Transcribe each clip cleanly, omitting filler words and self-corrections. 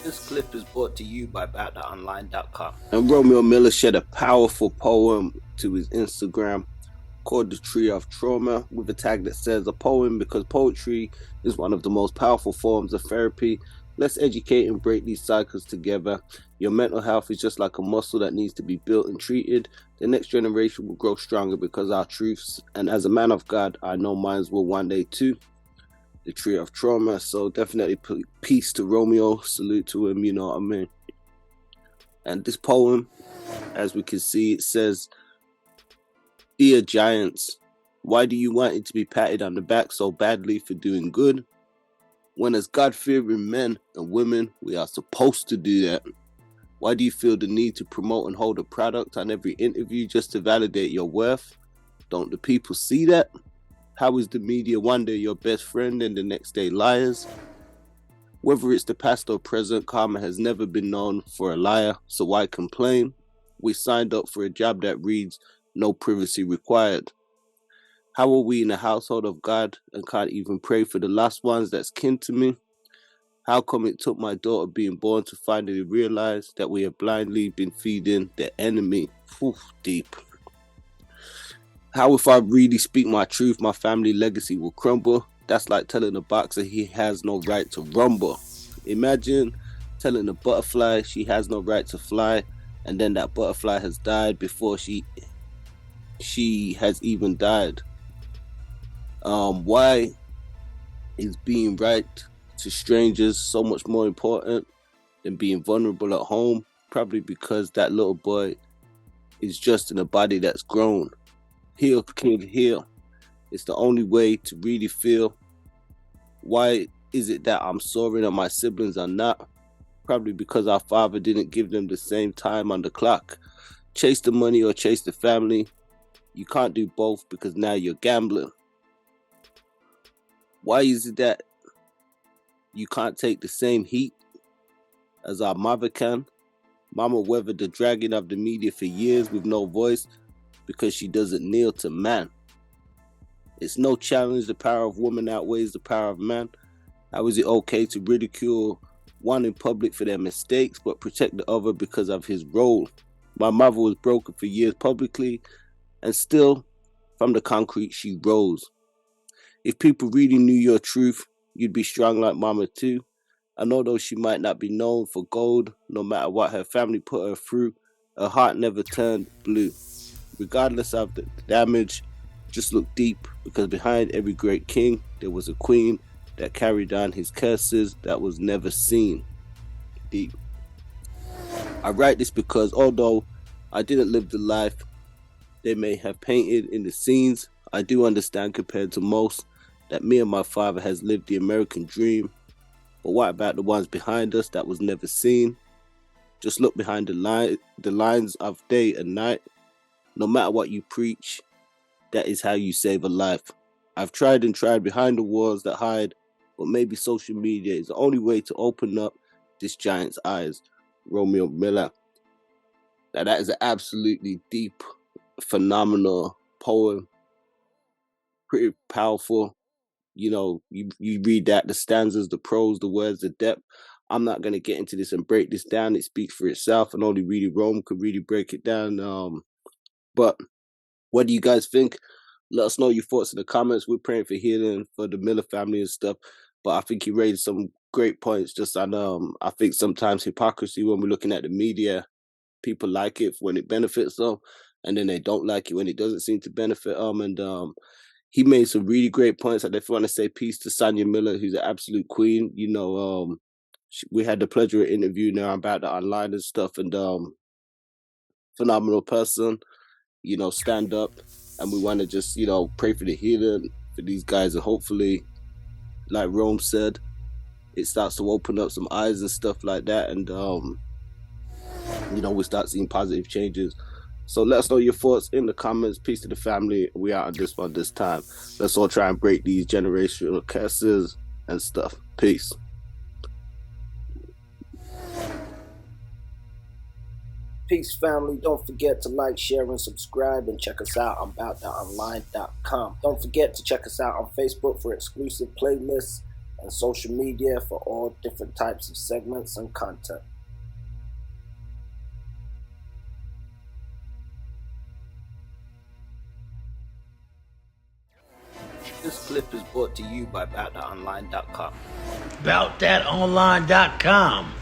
This clip is brought to you by BoutTheOnline.com. And Romeo Miller shared a powerful poem to his Instagram called The Tree of Trauma with a tag that says, a poem because poetry is one of the most powerful forms of therapy. Let's educate and break these cycles together. Your mental health is just like a muscle that needs to be built and treated. The next generation will grow stronger because our truths, and as a man of God, I know mine will one day too. The Tree of Trauma. So definitely peace to Romeo. Salute to him, you know what I mean? And this poem, as we can see, it says, "Dear giants, why do you want it to be patted on the back so badly for doing good? When as God-fearing men and women, we are supposed to do that. Why do you feel the need to promote and hold a product on every interview just to validate your worth? Don't the people see that? How is the media one day your best friend and the next day liars? Whether it's the past or present, karma has never been known for a liar, so why complain? We signed up for a job that reads, no privacy required. How are we in the household of God and can't even pray for the last ones that's kin to me? How come it took my daughter being born to finally realize that we have blindly been feeding the enemy?" Deep. How if I really speak my truth, my family legacy will crumble? That's like telling a boxer he has no right to rumble. Imagine telling a butterfly she has no right to fly, and then that butterfly has died before she has even died. Why is being right to strangers so much more important than being vulnerable at home? Probably because that little boy is just in a body that's grown. Heal, kid, heal. It's the only way to really feel. Why is it that I'm soaring and my siblings are not? Probably because our father didn't give them the same time on the clock. Chase the money or chase the family. You can't do both because now you're gambling. Why is it that you can't take the same heat as our mother can? Mama weathered the dragon of the media for years with no voice because she doesn't kneel to man. It's no challenge the power of woman outweighs the power of man. How is it okay to ridicule one in public for their mistakes but protect the other because of his role? My mother was broken for years publicly, and still, from the concrete she rose. If people really knew your truth, you'd be strong like mama too. And although she might not be known for gold, no matter what her family put her through, her heart never turned blue. Regardless of the damage, just look deep, because behind every great king, there was a queen that carried on his curses that was never seen. Deep. I write this because although I didn't live the life they may have painted in the scenes, I do understand compared to most that me and my father has lived the American dream. But what about the ones behind us that was never seen? Just look behind the lines of day and night. No matter what you preach, that is how you save a life. I've tried and tried behind the walls that hide, but maybe social media is the only way to open up this giant's eyes. Romeo Miller. Now that is an absolutely deep, phenomenal poem. Pretty powerful. You know, you read that, the stanzas, the prose, the words, the depth. I'm not going to get into this and break this down. It speaks for itself, and only really Rome could really break it down. But what do you guys think? Let us know your thoughts in the comments. We're praying for healing for the Miller family and stuff. But I think he raised some great points just on, I think sometimes hypocrisy when we're looking at the media. People like it when it benefits them, and then they don't like it when it doesn't seem to benefit them. And he made some really great points. I definitely want to say peace to Sonia Miller, who's an absolute queen. You know, we had the pleasure of interviewing her about the online and stuff, and phenomenal person. You know, stand up, and we want to just, you know, pray for the healing for these guys, and hopefully, like Rome said, it starts to open up some eyes and stuff like that, and you know, we start seeing positive changes. So let us know your thoughts in the comments. Peace to the family. We out on this one this time. Let's all try and break these generational curses and stuff. Peace. Peace, family. Don't forget to like, share, and subscribe, and check us out on BoutTheOnline.com. Don't forget to check us out on Facebook for exclusive playlists and social media for all different types of segments and content. This clip is brought to you by AboutThatOnline.com. AboutThatOnline.com.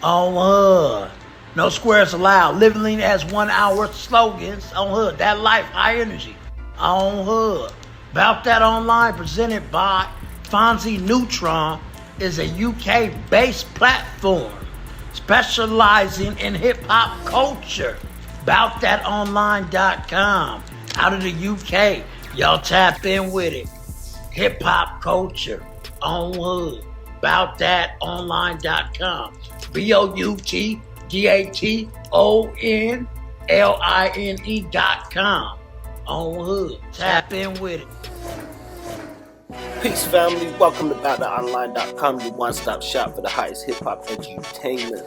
On Hood. No squares allowed. Living has 1 hour slogans. On Hood. That life, high energy. On Hood. About That Online, presented by Fonzie Neutron, is a UK-based platform specializing in hip-hop culture. AboutThatOnline.com. Out of the UK. Y'all tap in with it. Hip-hop culture. On Hood. AboutThatOnline.com. BoutThatOnline.com. On Hood. Tap in with it. Peace, family. Welcome to AboutThatOnline.com, your one-stop shop for the highest hip-hop edutainment.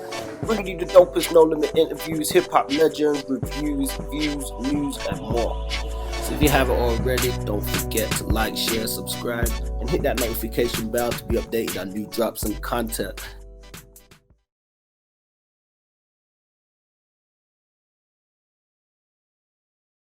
Bringing you the dopest no-limit interviews, hip-hop legends, reviews, views, news, and more. So if you haven't already, don't forget to like, share, subscribe, and hit that notification bell to be updated on new drops and content.